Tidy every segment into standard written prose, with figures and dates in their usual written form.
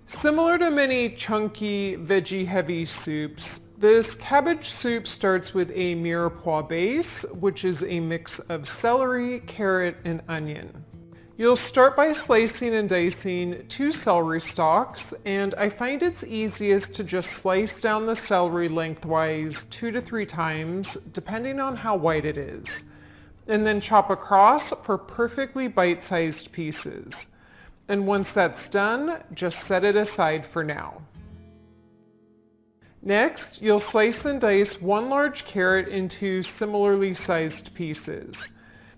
Similar to many chunky, veggie-heavy soups, this cabbage soup starts with a mirepoix base, which is a mix of celery, carrot, and onion. You'll start by slicing and dicing 2 celery stalks, and I find it's easiest to just slice down the celery lengthwise 2 to 3 times, depending on how white it is, and then chop across for perfectly bite-sized pieces. And once that's done, just set it aside for now. Next, you'll slice and dice 1 large carrot into similarly sized pieces.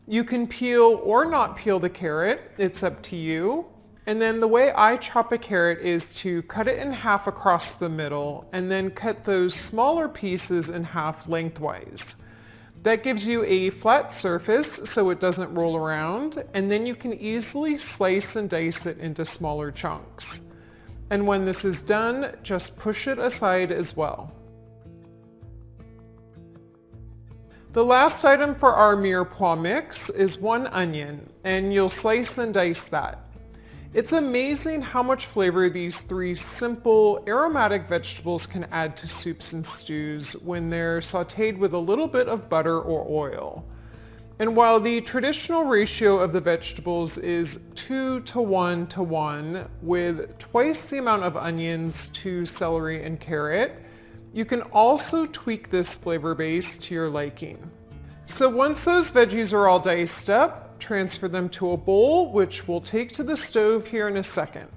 You can peel or not peel the carrot, it's up to you. And then the way I chop a carrot is to cut it in half across the middle and then cut those smaller pieces in half lengthwise. That gives you a flat surface so it doesn't roll around, and then you can easily slice and dice it into smaller chunks. And when this is done, just push it aside as well. The last item for our mirepoix mix is 1 onion, and you'll slice and dice that. It's amazing how much flavor these 3 simple aromatic vegetables can add to soups and stews when they're sauteed with a little bit of butter or oil. And while the traditional ratio of the vegetables is 2 to 1 to 1, with twice the amount of onions to celery and carrot, you can also tweak this flavor base to your liking. So once those veggies are all diced up, transfer them to a bowl, which we'll take to the stove here in a second.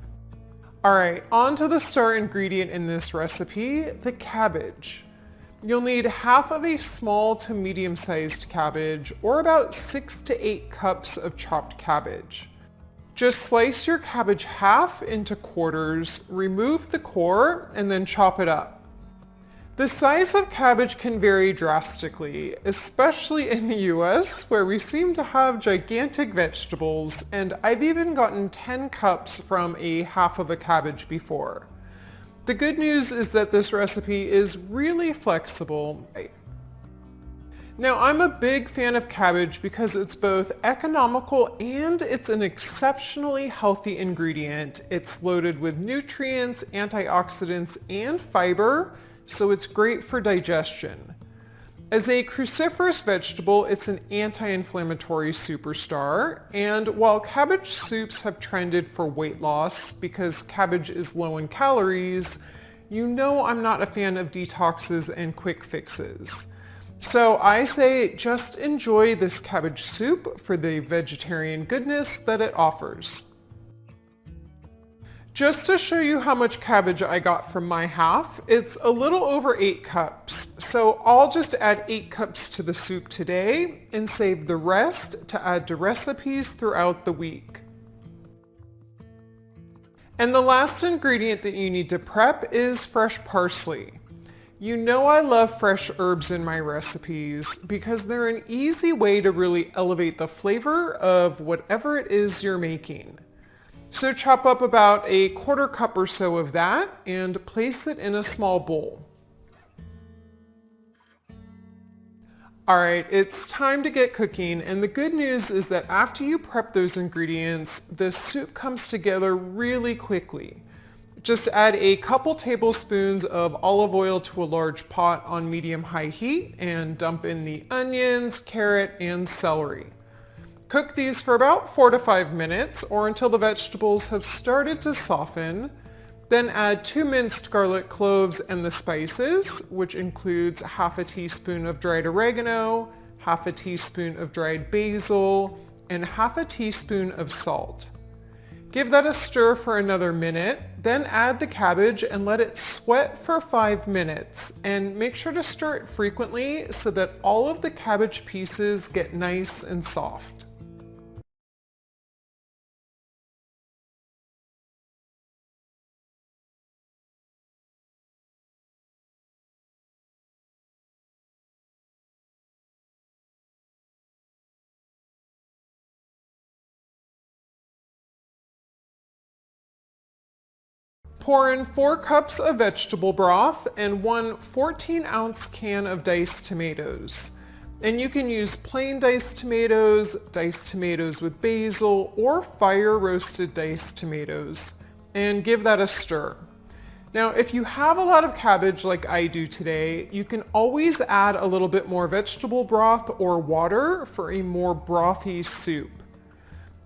Alright, on to the star ingredient in this recipe, the cabbage. You'll need half of a small to medium-sized cabbage, or about 6 to 8 cups of chopped cabbage. Just slice your cabbage half into quarters, remove the core, and then chop it up. The size of cabbage can vary drastically, especially in the US, where we seem to have gigantic vegetables, and I've even gotten 10 cups from a half of a cabbage before. The good news is that this recipe is really flexible. Now, I'm a big fan of cabbage because it's both economical and it's an exceptionally healthy ingredient. It's loaded with nutrients, antioxidants, and fiber, so it's great for digestion. As a cruciferous vegetable, it's an anti-inflammatory superstar, and while cabbage soups have trended for weight loss because cabbage is low in calories, you know I'm not a fan of detoxes and quick fixes. So I say just enjoy this cabbage soup for the vegetarian goodness that it offers. Just to show you how much cabbage I got from my half, it's a little over 8 cups. So I'll just add 8 cups to the soup today and save the rest to add to recipes throughout the week. And the last ingredient that you need to prep is fresh parsley. You know I love fresh herbs in my recipes because they're an easy way to really elevate the flavor of whatever it is you're making. So chop up about a 1/4 cup or so of that and place it in a small bowl. Alright, it's time to get cooking, and the good news is that after you prep those ingredients, the soup comes together really quickly. Just add a couple tablespoons of olive oil to a large pot on medium-high heat and dump in the onions, carrot, and celery. Cook these for about 4 to 5 minutes or until the vegetables have started to soften. Then add 2 minced garlic cloves and the spices, which includes half a teaspoon of dried oregano, half a teaspoon of dried basil, and half a teaspoon of salt. Give that a stir for another minute, then add the cabbage and let it sweat for 5 minutes. And make sure to stir it frequently so that all of the cabbage pieces get nice and soft. Pour in 4 cups of vegetable broth and 1 14-ounce can of diced tomatoes. And you can use plain diced tomatoes with basil, or fire roasted diced tomatoes. and give that a stir. Now, if you have a lot of cabbage like I do today, you can always add a little bit more vegetable broth or water for a more brothy soup.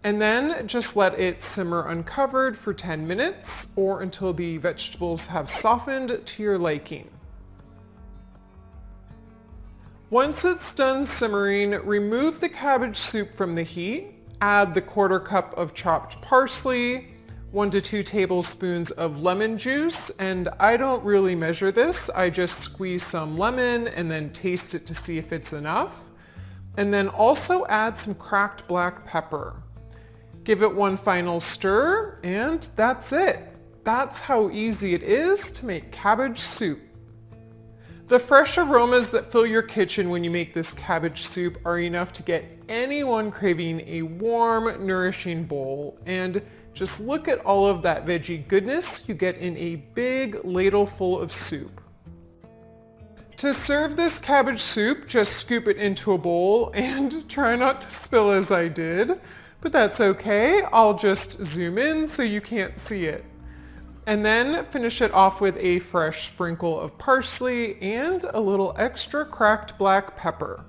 And then just let it simmer uncovered for 10 minutes or until the vegetables have softened to your liking. Once it's done simmering, remove the cabbage soup from the heat, add the 1/4 cup of chopped parsley, 1 to 2 tablespoons of lemon juice, and I don't really measure this. I just squeeze some lemon and then taste it to see if it's enough. And then also add some cracked black pepper. Give it one final stir, and that's it. That's how easy it is to make cabbage soup. The fresh aromas that fill your kitchen when you make this cabbage soup are enough to get anyone craving a warm, nourishing bowl. And just look at all of that veggie goodness you get in a big ladle full of soup. To serve this cabbage soup, just scoop it into a bowl and try not to spill as I did, but that's okay. I'll just zoom in so you can't see it. And then finish it off with a fresh sprinkle of parsley and a little extra cracked black pepper.